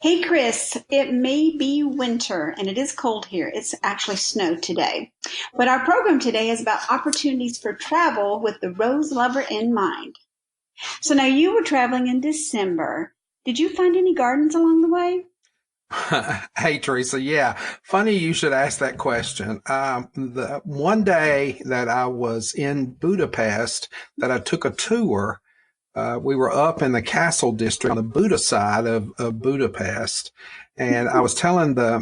Hey, Chris, it may be winter and it is cold here. It's actually snowed today. But our program today is about opportunities for travel with the rose lover in mind. So now you were traveling in December. Did you find any gardens along the way? Hey, Teresa. Yeah, funny you should ask that question. The one day that I was in Budapest, that I took a tour, we were up in the castle district on the Buda side of Budapest. And I was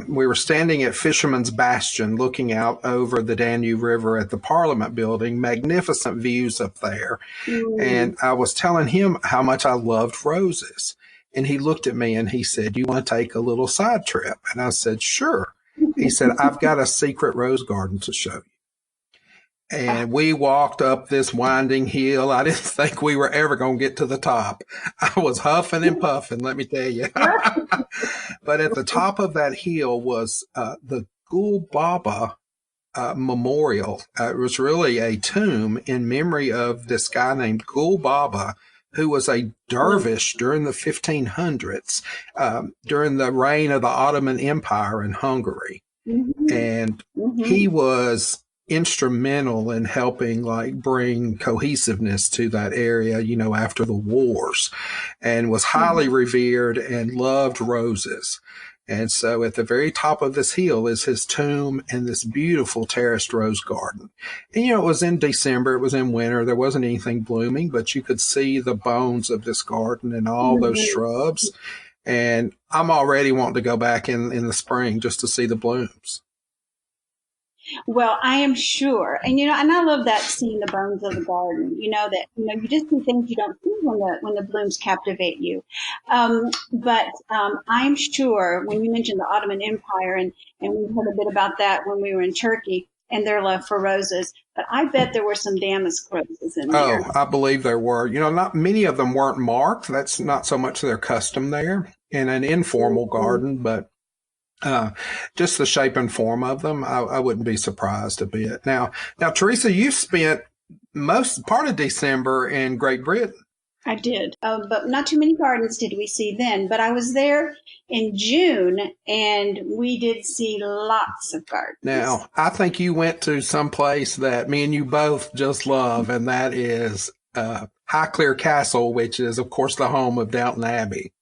we were standing at Fisherman's Bastion looking out over the Danube River at the Parliament building, magnificent views up there. And I was telling him how much I loved roses. And he looked at me and he said, "You want to take a little side trip?" And I said, "Sure." He said, "I've got a secret rose garden to show you." And we walked up this winding hill. I didn't think we were ever going to get to the top. I was huffing and puffing, let me tell you. But at the top of that hill was the Gul Baba Memorial. It was really a tomb in memory of this guy named Gul Baba, who was a dervish during the 1500s, during the reign of the Ottoman Empire in Hungary. And he was instrumental in helping bring cohesiveness to that area, after the wars, and was highly revered and loved roses. And so at the very top of this hill is his tomb and this beautiful terraced rose garden. And, it was in December. It was in winter. There wasn't anything blooming, but you could see the bones of this garden and all those shrubs. And I'm already wanting to go back in the spring just to see the blooms. Well, I am sure. And, and I love that, seeing the bones of the garden, you just see things you don't see when the blooms captivate you. But I'm sure when you mentioned the Ottoman Empire, and we heard a bit about that when we were in Turkey and their love for roses, but I bet there were some damask roses in there. Oh, I believe there were. Not many of them weren't marked. That's not so much their custom there in an informal garden, but just the shape and form of them, I wouldn't be surprised a bit. Now, Teresa, you spent most part of December in Great Britain. I did, but not too many gardens did we see then. But I was there in June, and we did see lots of gardens. Now, I think you went to some place that me and you both just love, and that is Highclere Castle, which is, of course, the home of Downton Abbey.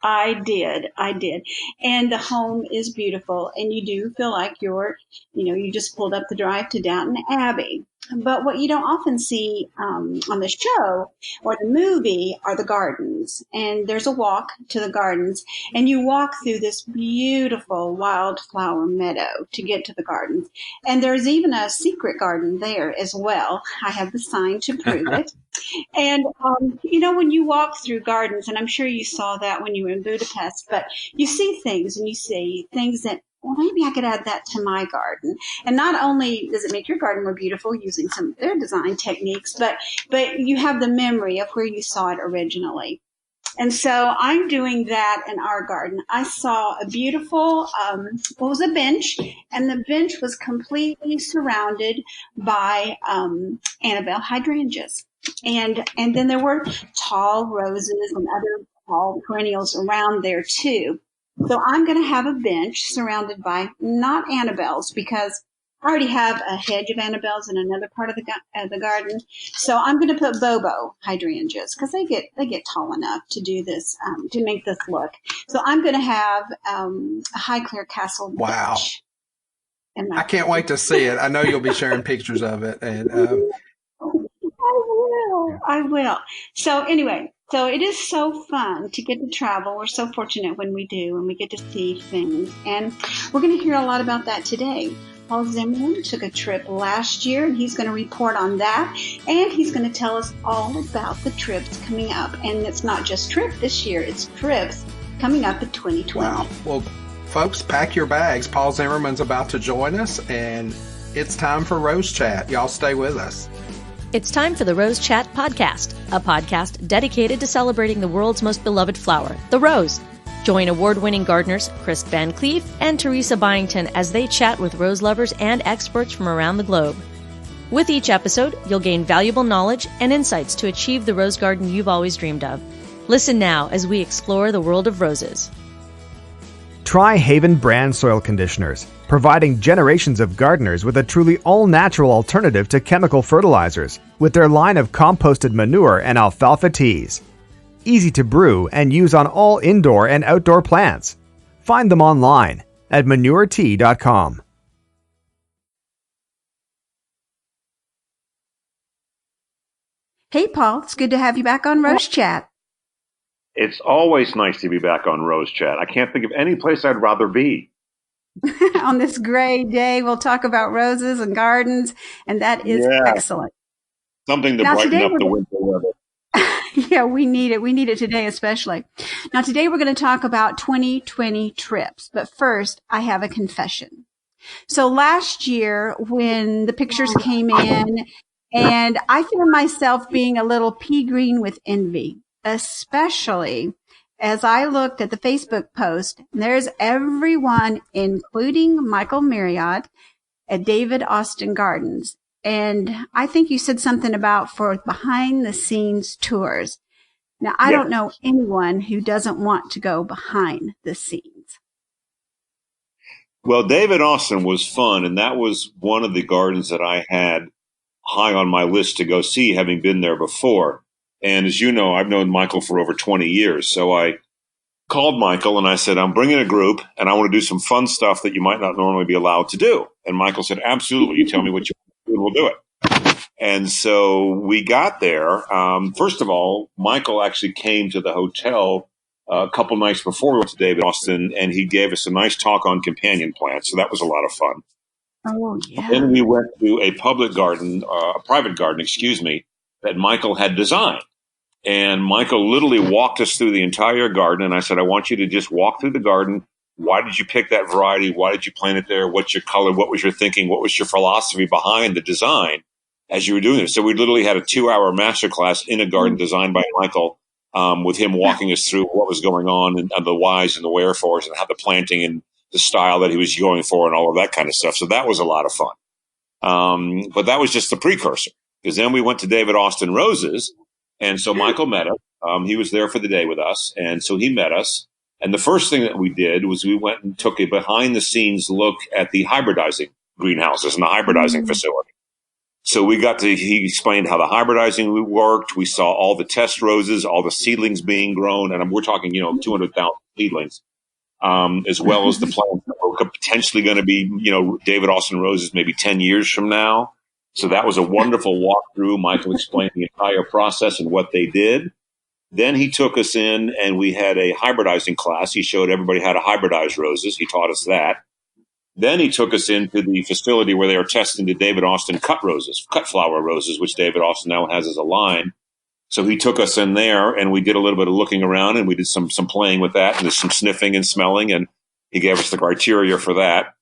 I did. And the home is beautiful, and you do feel like you just pulled up the drive to Downton Abbey. But what you don't often see on the show or the movie are the gardens. And there's a walk to the gardens, and you walk through this beautiful wildflower meadow to get to the gardens. And there's even a secret garden there as well. I have the sign to prove it. And, when you walk through gardens, and I'm sure you saw that when you were in Budapest, but you see things, and you see things that, well, maybe I could add that to my garden. And not only does it make your garden more beautiful using some of their design techniques, but you have the memory of where you saw it originally. And so I'm doing that in our garden. I saw a beautiful, a bench, and the bench was completely surrounded by Annabelle hydrangeas. And then there were tall roses and other tall perennials around there too. So I'm going to have a bench surrounded by not Annabelles, because I already have a hedge of Annabelles in another part of the garden. So I'm going to put Bobo hydrangeas, because they get tall enough to do this, to make this look. So I'm going to have a Highclere Castle bench. Wow. I can't wait to see it. I know you'll be sharing pictures of it. And I will. So anyway, so it is so fun to get to travel. We're so fortunate when we do, and we get to see things. And we're going to hear a lot about that today. Paul Zimmerman took a trip last year, and he's going to report on that. And he's going to tell us all about the trips coming up. And it's not just trip this year, it's trips coming up in 2020. Wow. Well, folks, pack your bags. Paul Zimmerman's about to join us, and it's time for Rose Chat. Y'all stay with us. It's time for the Rose Chat podcast, a podcast dedicated to celebrating the world's most beloved flower, the rose. Join award-winning gardeners Chris VanCleave and Teresa Byington as they chat with rose lovers and experts from around the globe. With each episode, you'll gain valuable knowledge and insights to achieve the rose garden you've always dreamed of. Listen now as we explore the world of roses. Try Haven brand soil conditioners, providing generations of gardeners with a truly all-natural alternative to chemical fertilizers with their line of composted manure and alfalfa teas. Easy to brew and use on all indoor and outdoor plants. Find them online at manuretea.com. Hey, Paul, it's good to have you back on Rose Chat. It's always nice to be back on Rose Chat. I can't think of any place I'd rather be. On this gray day, we'll talk about roses and gardens, and that is excellent. Something to brighten up the winter weather. Yeah, we need it. We need it today especially. Now, today we're going to talk about 2020 trips. But first, I have a confession. So last year, when the pictures came in, and I found myself being a little pea-green with envy, especially as I looked at the Facebook post. There's everyone, including Michael Marriott, at David Austin Gardens. And I think you said something about for behind-the-scenes tours. Now, I don't know anyone who doesn't want to go behind the scenes. Well, David Austin was fun, and that was one of the gardens that I had high on my list to go see, having been there before. And as you know, I've known Michael for over 20 years. So I called Michael and I said, I'm bringing a group and I want to do some fun stuff that you might not normally be allowed to do. And Michael said, absolutely. You tell me what you want to do and we'll do it. And so we got there. First of all, Michael actually came to the hotel a couple nights before we went to David Austin, and he gave us a nice talk on companion plants. So that was a lot of fun. Oh, yeah. Then we went to a private garden, that Michael had designed. And Michael literally walked us through the entire garden. And I said, I want you to just walk through the garden. Why did you pick that variety? Why did you plant it there? What's your color? What was your thinking? What was your philosophy behind the design as you were doing it? So we literally had a 2-hour masterclass in a garden designed by Michael, with him walking us through what was going on and the whys and the wherefores and how the planting and the style that he was going for and all of that kind of stuff. So that was a lot of fun. But that was just the precursor, because then we went to David Austin Roses. And so Michael met us. He was there for the day with us. And so he met us. And the first thing that we did was we went and took a behind the scenes look at the hybridizing greenhouses and the hybridizing facility. So he explained how the hybridizing worked. We saw all the test roses, all the seedlings being grown. And we're talking, 200,000 seedlings, as well as the plants that were potentially going to be, David Austin Roses maybe 10 years from now. So that was a wonderful walkthrough. Michael explained the entire process and what they did. Then he took us in and we had a hybridizing class. He showed everybody how to hybridize roses. He taught us that. Then he took us into the facility where they are testing the David Austin cut flower roses, which David Austin now has as a line. So he took us in there and we did a little bit of looking around and we did some playing with that and there's some sniffing and smelling, and he gave us the criteria for that.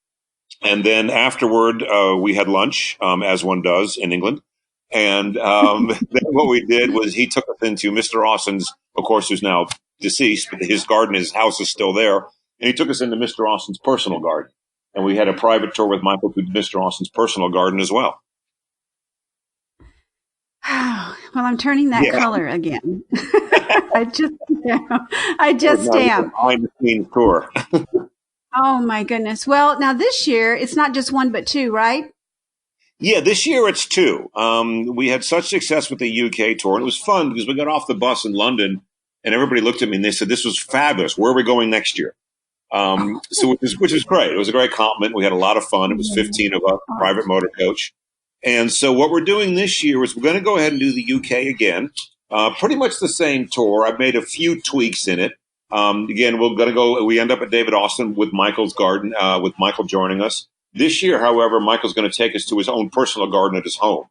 And then afterward, we had lunch, as one does in England. And then what we did was he took us into Mr. Austin's, of course, who's now deceased, but his garden, his house is still there. And he took us into Mr. Austin's personal garden. And we had a private tour with Michael to Mr. Austin's personal garden as well. Well, I'm turning that color again. I just am. Behind the scenes tour. Oh, my goodness. Well, now this year, it's not just one, but two, right? Yeah, this year it's two. We had such success with the UK tour, and it was fun because we got off the bus in London, and everybody looked at me and they said, this was fabulous. Where are we going next year? Which is great. It was a great compliment. We had a lot of fun. It was 15 of us, private motor coach. And so what we're doing this year is we're going to go ahead and do the UK again. Pretty much the same tour. I've made a few tweaks in it. Again, we end up at David Austin with Michael's garden, with Michael joining us. This year, however, Michael's going to take us to his own personal garden at his home.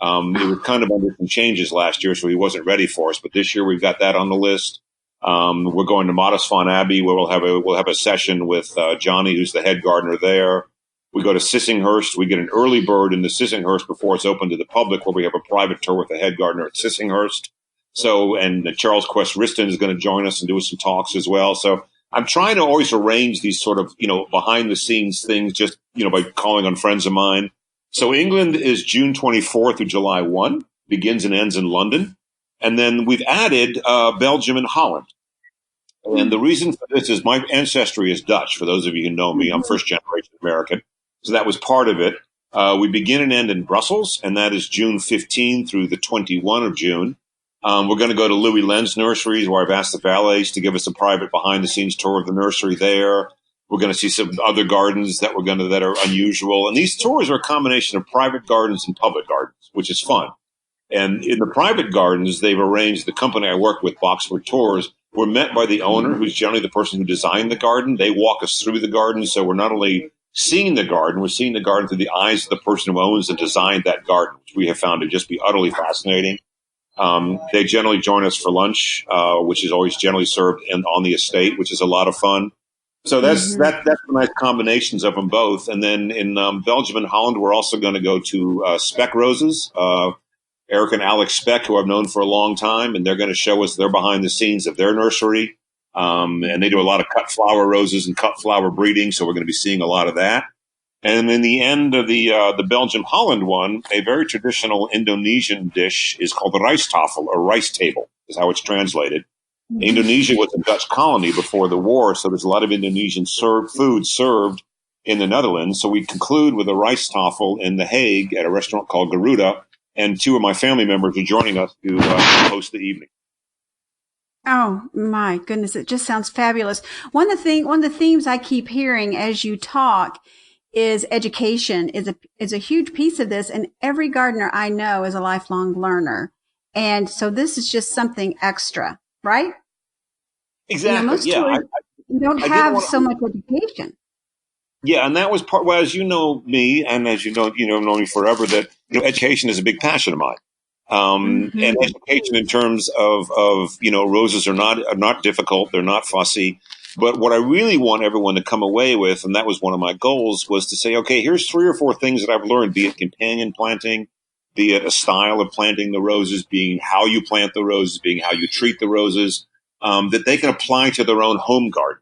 It was kind of under some changes last year, so he wasn't ready for us. But this year, we've got that on the list. We're going to modest Fun Abbey, where we'll have a session with Johnny, who's the head gardener there. We go to Sissinghurst. We get an early bird in the Sissinghurst before it's open to the public, where we have a private tour with the head gardener at Sissinghurst. So, and Charles Quest Riston is going to join us and do some talks as well. So I'm trying to always arrange these sort of, behind the scenes things, just, by calling on friends of mine. So England is June 24th through July 1, begins and ends in London. And then we've added Belgium and Holland. And the reason for this is my ancestry is Dutch. For those of you who know me, I'm first generation American. So that was part of it. We begin and end in Brussels, and that is June 15 through the 21 of June. We're going to go to Louie Nurseries, where I've asked the valets to give us a private behind-the-scenes tour of the nursery there. We're going to see some other gardens that are unusual. And these tours are a combination of private gardens and public gardens, which is fun. And in the private gardens, they've arranged, the company I work with, Boxwood Tours, we're met by the owner, who's generally the person who designed the garden. They walk us through the garden, so we're not only seeing the garden, we're seeing the garden through the eyes of the person who owns and designed that garden, which we have found to just be utterly fascinating. They generally join us for lunch, which is always generally served on the estate, which is a lot of fun. So that's the nice combinations of them both. And then in Belgium and Holland, we're also going to go to Speck Roses. Eric and Alex Speck, who I've known for a long time, and they're going to show us their behind the scenes of their nursery. And they do a lot of cut flower roses and cut flower breeding, so we're going to be seeing a lot of that. And in the end of the Belgium Holland one, a very traditional Indonesian dish is called the rijsttafel, or rice table, is how it's translated. Indonesia was a Dutch colony before the war, so there's a lot of Indonesian food served in the Netherlands. So we conclude with a rijsttafel in The Hague at a restaurant called Garuda, and two of my family members are joining us to host the evening. Oh my goodness, it just sounds fabulous. One of the themes I keep hearing as you talk is education is a huge piece of this, and every gardener I know is a lifelong learner. And so this is just something extra, right? Exactly. Most tourists don't have so much education. Yeah, and that was part. Well, as you know me, and as you know me forever, that education is a big passion of mine. And education in terms of roses are not difficult, they're not fussy. But what I really want everyone to come away with, and that was one of my goals, was to say, okay, here's 3 or 4 things that I've learned, be it companion planting, be it a style of planting the roses, being how you plant the roses, being how you treat the roses, that they can apply to their own home garden.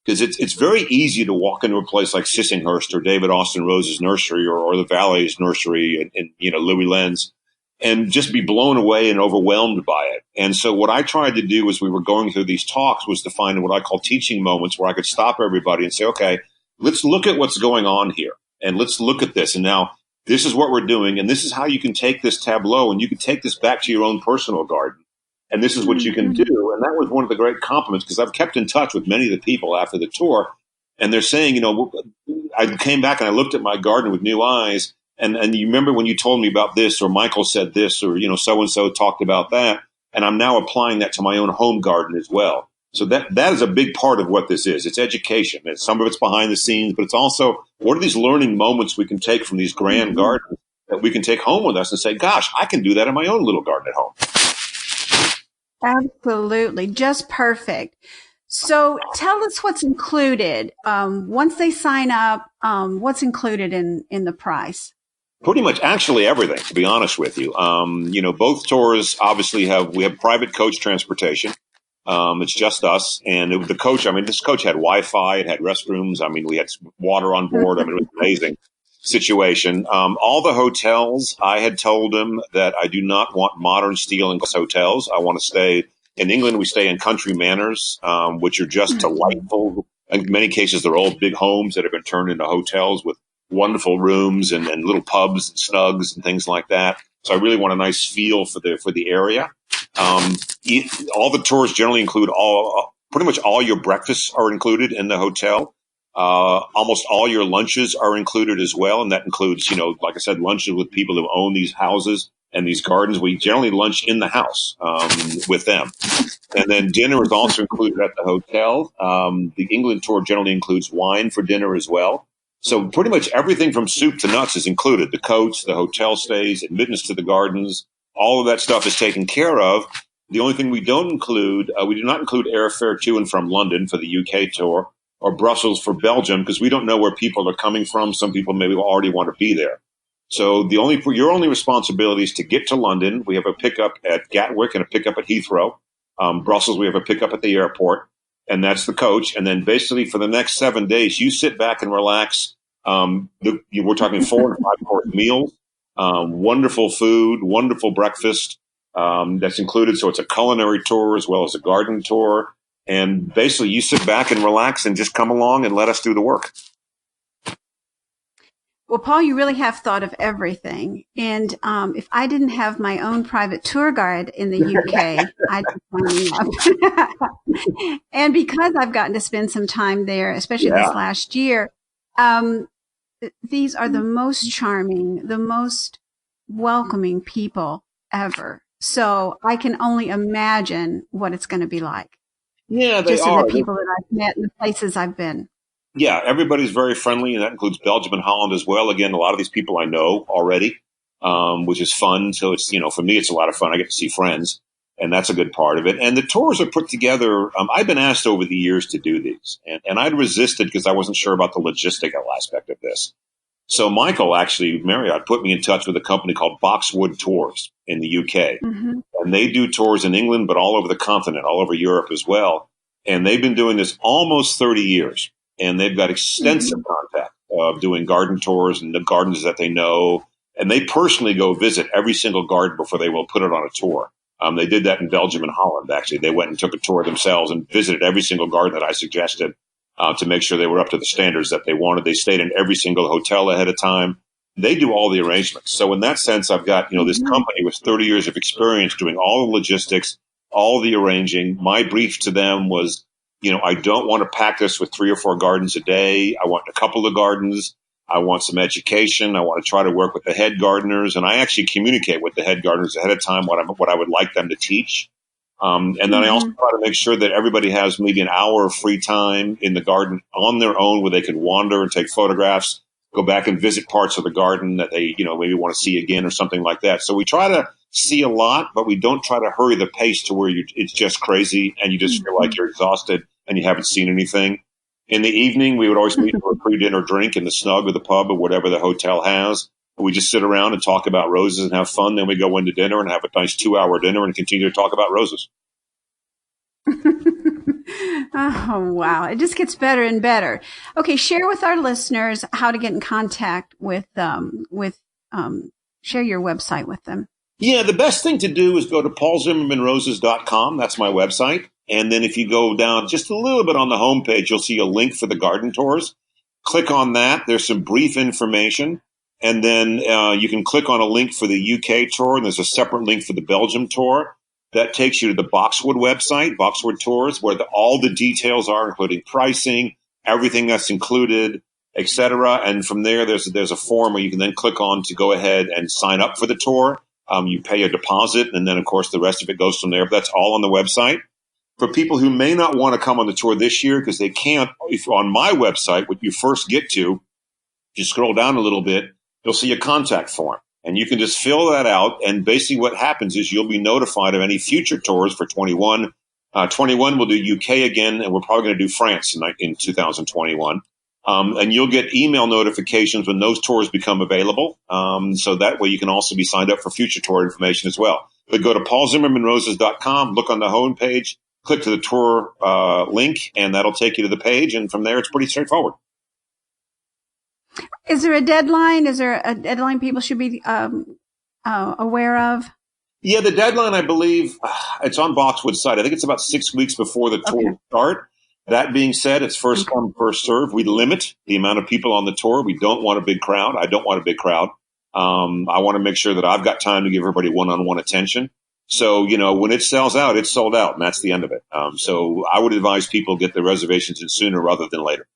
Because it's very easy to walk into a place like Sissinghurst or David Austin Rose's nursery or the Valley's nursery and Louie Lenz, and just be blown away and overwhelmed by it. And so what I tried to do as we were going through these talks was to find what I call teaching moments where I could stop everybody and say, okay, let's look at what's going on here and let's look at this. And now this is what we're doing. And this is how you can take this tableau and you can take this back to your own personal garden. And this is what you can do. And that was one of the great compliments, because I've kept in touch with many of the people after the tour. And they're saying, I came back and I looked at my garden with new eyes. And you remember when you told me about this, or Michael said this, or, so-and-so talked about that. And I'm now applying that to my own home garden as well. So that is a big part of what this is. It's education. And some of it's behind the scenes, but it's also what are these learning moments we can take from these grand gardens that we can take home with us and say, gosh, I can do that in my own little garden at home. Absolutely. Just perfect. So tell us what's included. Once they sign up, what's included in the price? Pretty much actually everything, to be honest with you. Both tours obviously we have private coach transportation. It's just us. And the coach, this coach had Wi-Fi, it had restrooms. We had water on board. It was an amazing situation. All the hotels, I had told them that I do not want modern steel and glass hotels. I want to stay in England. We stay in country manors, which are just delightful. In many cases, they're old big homes that have been turned into hotels with wonderful rooms and little pubs and snugs and things like that. So I really want a nice feel for the area. All the tours generally include pretty much all your breakfasts are included in the hotel. Almost all your lunches are included as well. And that includes, like I said, lunches with people who own these houses and these gardens. We generally lunch in the house, with them. And then dinner is also included at the hotel. The England tour generally includes wine for dinner as well. So pretty much everything from soup to nuts is included. The coach, the hotel stays, admittance to the gardens, all of that stuff is taken care of. The only thing we don't include, we do not include airfare to and from London for the UK tour, or Brussels for Belgium, because we don't know where people are coming from. Some people maybe already want to be there. So your only responsibility is to get to London. We have a pickup at Gatwick and a pickup at Heathrow. Brussels, we have a pickup at the airport, and that's the coach. And then basically for the next 7 days, you sit back and relax. We're talking 4 and 5 course meals, wonderful food, wonderful breakfast. that's included. So it's a culinary tour as well as a garden tour. And basically you sit back and relax and just come along and let us do the work. Well, Paul, you really have thought of everything. And if I didn't have my own private tour guide in the UK, I'd be signing up. And because I've gotten to spend some time there, especially this last year, these are the most charming, the most welcoming people ever. So I can only imagine what it's going to be like. Yeah, they just are. The people that I've met and the places I've been. Yeah, everybody's very friendly, and that includes Belgium and Holland as well. Again, a lot of these people I know already, which is fun. So it's, for me, it's a lot of fun. I get to see friends, and that's a good part of it. And the tours are put together. I've been asked over the years to do these, and I'd resisted because I wasn't sure about the logistical aspect of this. So Michael, actually, Marriott, put me in touch with a company called Boxwood Tours in the UK. Mm-hmm. And they do tours in England, but all over the continent, all over Europe as well. And they've been doing this almost 30 years. And they've got extensive contact of doing garden tours and the gardens that they know. And they personally go visit every single garden before they will put it on a tour. They did that in Belgium and Holland, actually. They went and took a tour themselves and visited every single garden that I suggested to make sure they were up to the standards that they wanted. They stayed in every single hotel ahead of time. They do all the arrangements. So in that sense, I've got, this company with 30 years of experience doing all the logistics, all the arranging. My brief to them was, I don't want to pack this with 3 or 4 gardens a day. I want a couple of gardens. I want some education. I want to try to work with the head gardeners. And I actually communicate with the head gardeners ahead of time what I would like them to teach. And then I also try to make sure that everybody has maybe an hour of free time in the garden on their own where they can wander and take photographs, go back and visit parts of the garden that they, maybe want to see again or something like that. So we try to see a lot, but we don't try to hurry the pace to where it's just crazy and you just feel like you're exhausted and you haven't seen anything. In the evening, we would always meet for a pre-dinner drink in the snug or the pub or whatever the hotel has. We just sit around and talk about roses and have fun. Then we go into dinner and have a nice 2-hour dinner and continue to talk about roses. Oh, wow. It just gets better and better. Okay. Share with our listeners how to get in contact with share your website with them. Yeah. The best thing to do is go to paulzimmermanroses.com. That's my website. And then if you go down just a little bit on the homepage, you'll see a link for the garden tours. Click on that. There's some brief information. And then you can click on a link for the UK tour, and there's a separate link for the Belgium tour. That takes you to the Boxwood website, Boxwood Tours, where all the details are, including pricing, everything that's included, etc. And from there, there's a form where you can then click on to go ahead and sign up for the tour. You pay a deposit, and then, of course, the rest of it goes from there. But that's all on the website. For people who may not want to come on the tour this year because they can't, if on my website, what you first get to, if you scroll down a little bit, you'll see a contact form. And you can just fill that out. And basically what happens is you'll be notified of any future tours for 21. 21 will do UK again, and we're probably going to do France in 2021. And you'll get email notifications when those tours become available. So that way you can also be signed up for future tour information as well. But go to paulzimmermanroses.com, look on the home page, click to the tour link, and that'll take you to the page. And from there, it's pretty straightforward. Is there a deadline? Is there a deadline people should be aware of? Yeah, the deadline, I believe, it's on Boxwood's site. I think it's about 6 weeks before the tour start. That being said, it's first come, first serve. We limit the amount of people on the tour. We don't want a big crowd. I don't want a big crowd. I want to make sure that I've got time to give everybody one-on-one attention. So, when it sells out, it's sold out, and that's the end of it. So I would advise people get their reservations in sooner rather than later.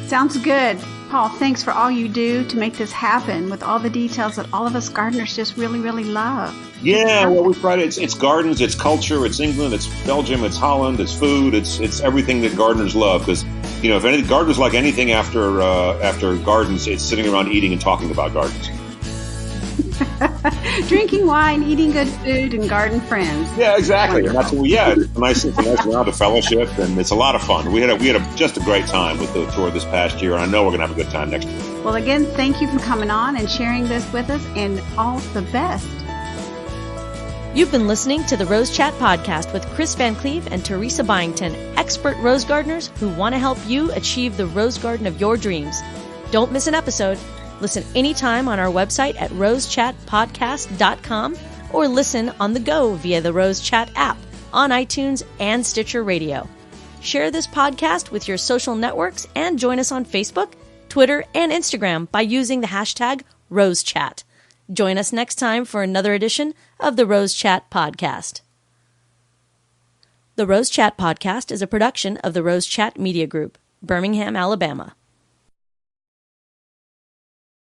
Sounds good. Paul, thanks for all you do to make this happen with all the details that all of us gardeners just really, really love. Yeah, well, we tried it. It's gardens, it's culture, it's England, it's Belgium, it's Holland, it's food, it's everything that gardeners love. Because, if any gardeners like anything after gardens, it's sitting around eating and talking about gardens. Drinking wine, eating good food, and garden friends. Yeah, exactly. And that's it's a nice round of fellowship, and it's a lot of fun. We had just a great time with the tour this past year, and I know we're going to have a good time next year. Well, again, thank you for coming on and sharing this with us, and all the best. You've been listening to the Rose Chat podcast with Chris VanCleave and Teresa Byington, expert rose gardeners who want to help you achieve the rose garden of your dreams. Don't miss an episode. Listen anytime on our website at rosechatpodcast.com or listen on the go via the Rose Chat app on iTunes and Stitcher Radio. Share this podcast with your social networks and join us on Facebook, Twitter, and Instagram by using the hashtag RoseChat. Join us next time for another edition of the Rose Chat Podcast. The Rose Chat Podcast is a production of the Rose Chat Media Group, Birmingham, Alabama.